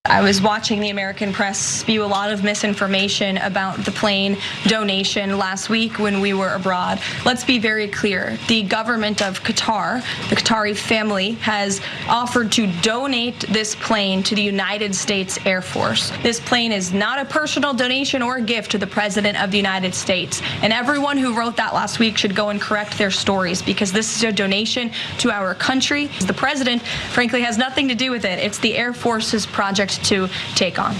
I was watching the American press spew a lot of misinformation about the plane donation last week when we were abroad. Let's be very clear. The government of Qatar, the Qatari family, has offered to donate this plane to the United States Air Force. This plane is not a personal donation or a gift to the President of the United States. And everyone who wrote that last week should go and correct their stories, because this is a donation to our country. The President, frankly, has nothing to do with it. It's the Air Force's project to take on.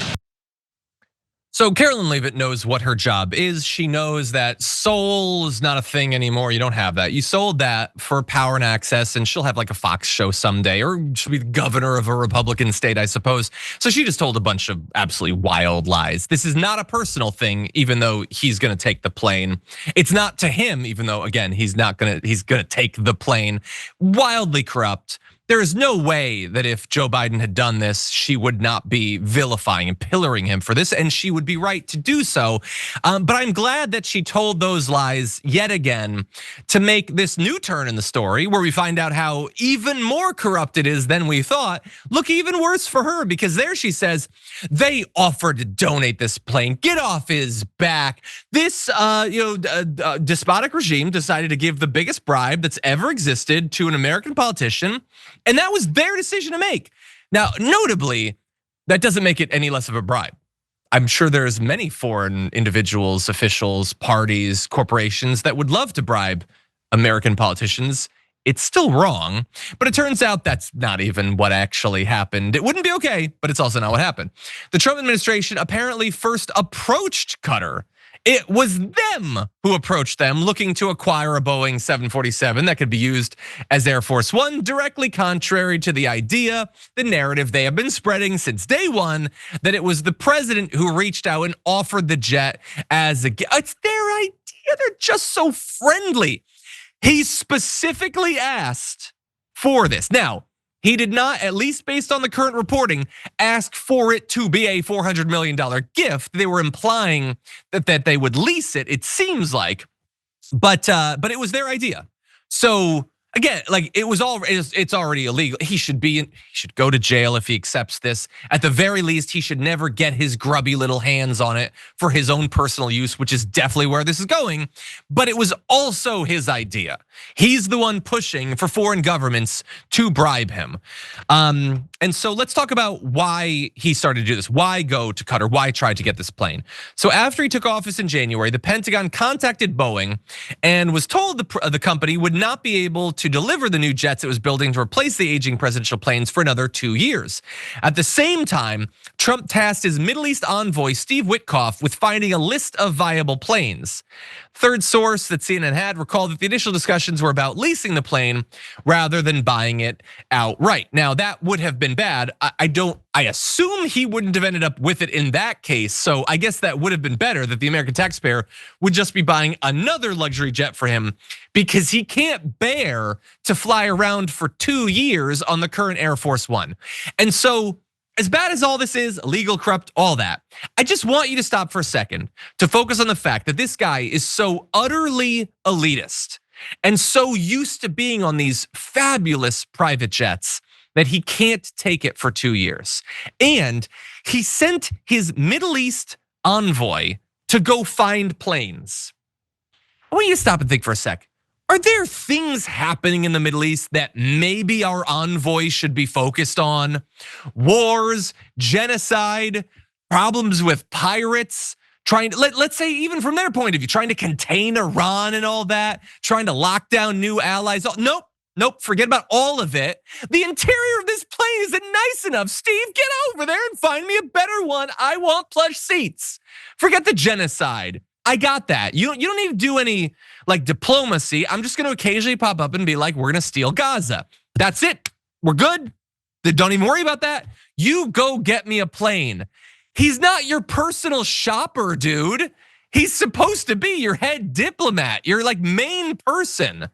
So Karoline Leavitt knows what her job is. She knows that soul is not a thing anymore. You don't have that. You sold that for power and access, and she'll have like a Fox show someday, or she'll be the governor of a Republican state, I suppose. So she just told a bunch of absolutely wild lies. This is not a personal thing, even though he's gonna take the plane. It's not to him, even though, again, he's gonna take the plane. Wildly corrupt. There is no way that if Joe Biden had done this, she would not be vilifying and pillaring him for this, and she would be right to do so. But I'm glad that she told those lies yet again to make this new turn in the story, where we find out how even more corrupt it is than we thought, look even worse for her, because there she says, they offered to donate this plane, get off his back. This despotic regime decided to give the biggest bribe that's ever existed to an American politician, and that was their decision to make. Now, notably, that doesn't make it any less of a bribe. I'm sure there's many foreign individuals, officials, parties, corporations that would love to bribe American politicians. It's still wrong, but it turns out that's not even what actually happened. It wouldn't be okay, but it's also not what happened. The Trump administration apparently first approached Qatar. It was them who approached them looking to acquire a Boeing 747 that could be used as Air Force One, directly contrary to the idea, the narrative they have been spreading since day one, that it was the president who reached out and offered the jet as a gift. It's their idea, they're just so friendly. He specifically asked for this. Now, he did not, at least based on the current reporting, ask for it to be a $400 million gift. They were implying that they would lease it, it seems like, but it was their idea. So again, like it's already illegal. He should go to jail if he accepts this. At the very least, he should never get his grubby little hands on it for his own personal use, which is definitely where this is going. But it was also his idea. He's the one pushing for foreign governments to bribe him. And so let's talk about why he started to do this. Why go to Qatar? Why try to get this plane? So after he took office in January, the Pentagon contacted Boeing and was told the company would not be able to deliver the new jets it was building to replace the aging presidential planes for another 2 years. At the same time, Trump tasked his Middle East envoy, Steve Witkoff, with finding a list of viable planes. Third source that CNN had recalled that the initial discussions were about leasing the plane rather than buying it outright. Now that would have been bad. I assume he wouldn't have ended up with it in that case. So I guess that would have been better, that the American taxpayer would just be buying another luxury jet for him, because he can't bear to fly around for 2 years on the current Air Force One. And so, as bad as all this is, illegal, corrupt, all that, I just want you to stop for a second to focus on the fact that this guy is so utterly elitist and so used to being on these fabulous private jets that he can't take it for 2 years. And he sent his Middle East envoy to go find planes. I want you to stop and think for a sec. Are there things happening in the Middle East that maybe our envoy should be focused on? Wars, genocide, problems with pirates, let's say even from their point of view, trying to contain Iran and all that, trying to lock down new allies. Nope, forget about all of it. The interior of this plane isn't nice enough. Steve, get over there and find me a better one. I want plush seats. Forget the genocide. I got that. You don't need to do any like diplomacy. I'm just gonna occasionally pop up and be like, we're gonna steal Gaza. That's it, we're good. Don't even worry about that. You go get me a plane. He's not your personal shopper, dude. He's supposed to be your head diplomat, your like main person.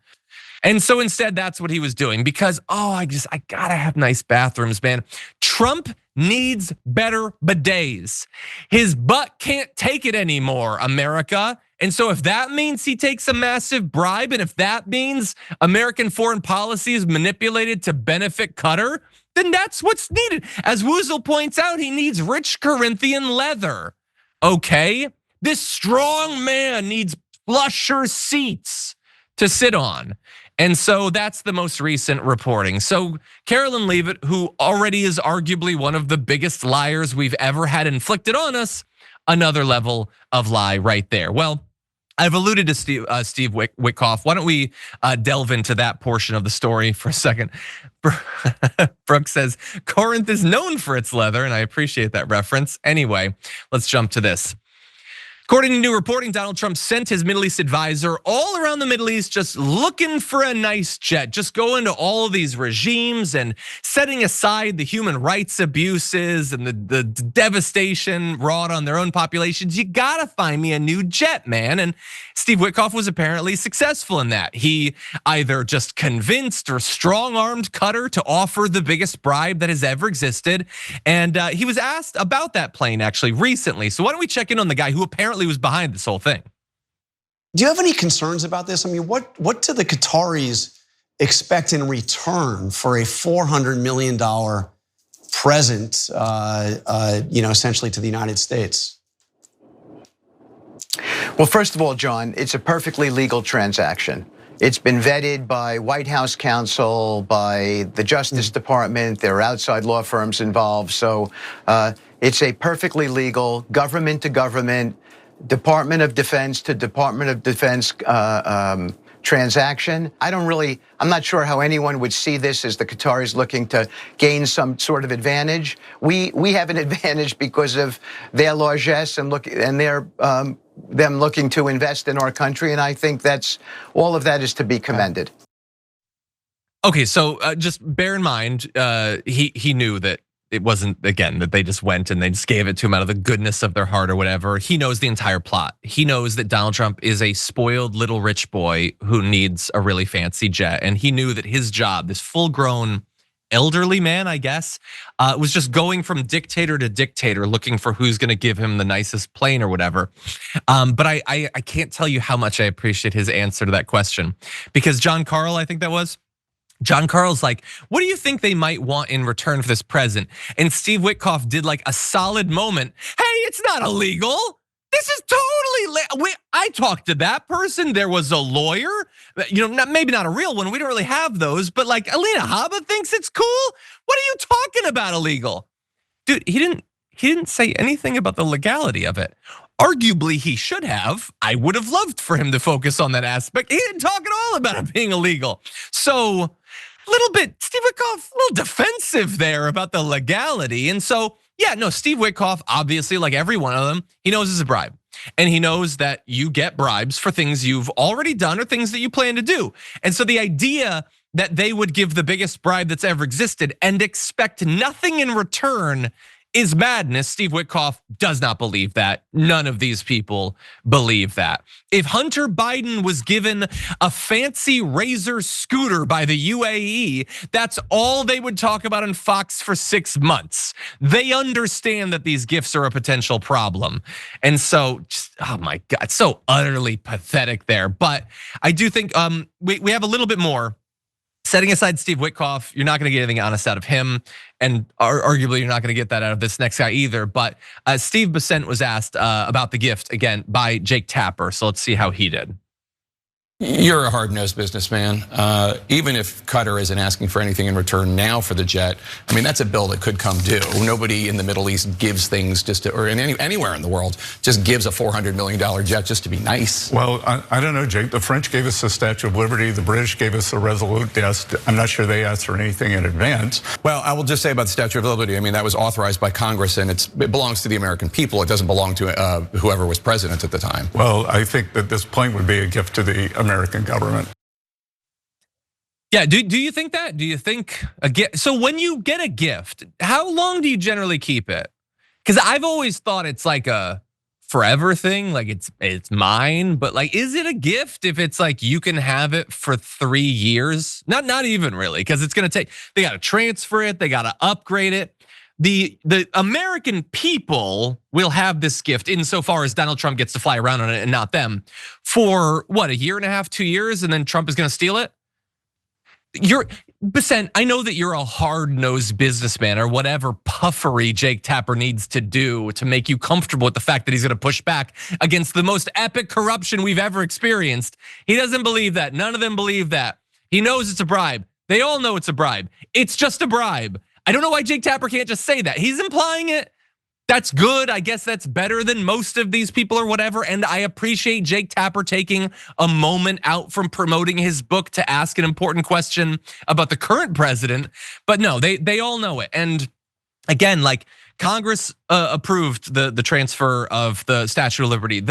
And so instead, that's what he was doing, because I gotta have nice bathrooms, man. Trump needs better bidets. His butt can't take it anymore, America. And so if that means he takes a massive bribe, and if that means American foreign policy is manipulated to benefit Qatar, then that's what's needed. As Woozle points out, he needs rich Corinthian leather. Okay, this strong man needs plusher seats to sit on. And so that's the most recent reporting. So Karoline Leavitt, who already is arguably one of the biggest liars we've ever had inflicted on us, another level of lie right there. Well, I've alluded to Steve Witkoff. Why don't we delve into that portion of the story for a second? Brooke says, Corinth is known for its leather, and I appreciate that reference. Anyway, let's jump to this. According to new reporting, Donald Trump sent his Middle East advisor all around the Middle East just looking for a nice jet, just going to all of these regimes and setting aside the human rights abuses and the devastation wrought on their own populations. You gotta find me a new jet, man. And Steve Witkoff was apparently successful in that. He either just convinced or strong-armed Qatar to offer the biggest bribe that has ever existed. And he was asked about that plane actually recently. So why don't we check in on the guy who apparently was behind this whole thing. Do you have any concerns about this? I mean, what do the Qataris expect in return for a $400 million present, essentially to the United States? Well, first of all, John, it's a perfectly legal transaction. It's been vetted by White House counsel, by the Justice Department. There are outside law firms involved. So it's a perfectly legal government to government, Department of Defense to Department of Defense transaction. I'm not sure how anyone would see this as the Qataris looking to gain some sort of advantage. We have an advantage because of their largesse and them looking to invest in our country, and I think all of that is to be commended. Okay, so just bear in mind, he knew that it wasn't, again, that they just went and they just gave it to him out of the goodness of their heart or whatever. He knows the entire plot. He knows that Donald Trump is a spoiled little rich boy who needs a really fancy jet. And he knew that his job, this full-grown elderly man, I guess, was just going from dictator to dictator, looking for who's gonna give him the nicest plane or whatever. But I can't tell you how much I appreciate his answer to that question. Because John Carl, I think that was, John Carl's like, what do you think they might want in return for this present? And Steve Witkoff did like a solid moment. Hey, it's not illegal. This is totally, I talked to that person. There was a lawyer, maybe not a real one. We don't really have those, but like Alina Habba thinks it's cool. What are you talking about illegal? Dude, he didn't say anything about the legality of it. Arguably, he should have. I would have loved for him to focus on that aspect. He didn't talk at all about it being illegal. So, little bit, Steve Witkoff, a little defensive there about the legality. And so, yeah, no, Steve Witkoff, obviously, like every one of them, he knows it's a bribe. And he knows that you get bribes for things you've already done or things that you plan to do. And so the idea that they would give the biggest bribe that's ever existed and expect nothing in return is madness. Steve Witkoff does not believe that. None of these people believe that. If Hunter Biden was given a fancy Razor scooter by the UAE, that's all they would talk about on Fox for 6 months. They understand that these gifts are a potential problem. And so, oh my God, so utterly pathetic there. But I do think we have a little bit more. Setting aside Steve Witkoff, you're not gonna get anything honest out of him. And arguably, you're not gonna get that out of this next guy either. But Steve Besant was asked about the gift again by Jake Tapper. So let's see how he did. You're a hard-nosed businessman. Even if Qatar isn't asking for anything in return now for the jet, I mean, that's a bill that could come due. Nobody in the Middle East gives things or anywhere in the world, just gives a $400 million jet just to be nice. Well, I don't know, Jake. The French gave us the Statue of Liberty. The British gave us the Resolute desk. I'm not sure they asked for anything in advance. Well, I will just say about the Statue of Liberty, I mean, that was authorized by Congress and it belongs to the American people. It doesn't belong to whoever was president at the time. Well, I think that this plane would be a gift to the American government. Yeah, do you think that? Do you think a gift? So when you get a gift, how long do you generally keep it? Because I've always thought it's like a forever thing, like it's mine. But like, is it a gift if it's like you can have it for 3 years? Not even really, because it's gonna take. They got to transfer it. They got to upgrade it. The American people will have this gift insofar as Donald Trump gets to fly around on it and not them for what, a year and a half, 2 years, and then Trump is gonna steal it? Bissent, I know that you're a hard-nosed businessman or whatever puffery Jake Tapper needs to do to make you comfortable with the fact that he's gonna push back against the most epic corruption we've ever experienced. He doesn't believe that. None of them believe that. He knows it's a bribe. They all know it's a bribe. It's just a bribe. I don't know why Jake Tapper can't just say that. He's implying it. That's good. I guess that's better than most of these people or whatever. And I appreciate Jake Tapper taking a moment out from promoting his book to ask an important question about the current president. But no, they all know it. And again, like Congress approved the transfer of the Statue of Liberty.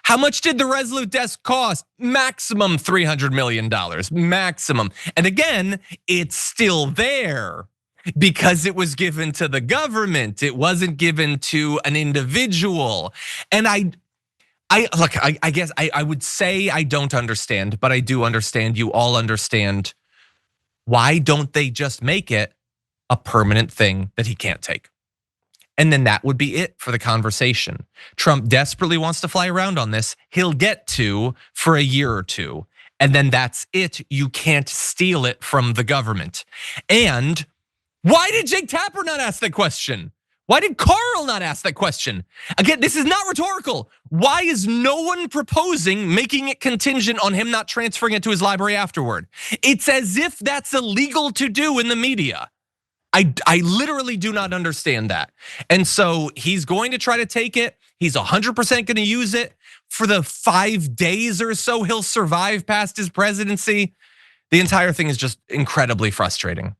How much did the Resolute desk cost? Maximum $300 million, maximum. And again, it's still there, because it was given to the government. It wasn't given to an individual. And I guess I would say I don't understand, but I do understand. You all understand. Why don't they just make it a permanent thing that he can't take? And then that would be it for the conversation. Trump desperately wants to fly around on this. He'll get to for a year or two. And then that's it. You can't steal it from the government. And why did Jake Tapper not ask that question? Why did Carl not ask that question? Again, this is not rhetorical. Why is no one proposing making it contingent on him not transferring it to his library afterward? It's as if that's illegal to do in the media. I literally do not understand that. And so he's going to try to take it. He's 100% gonna use it for the 5 days or so he'll survive past his presidency. The entire thing is just incredibly frustrating.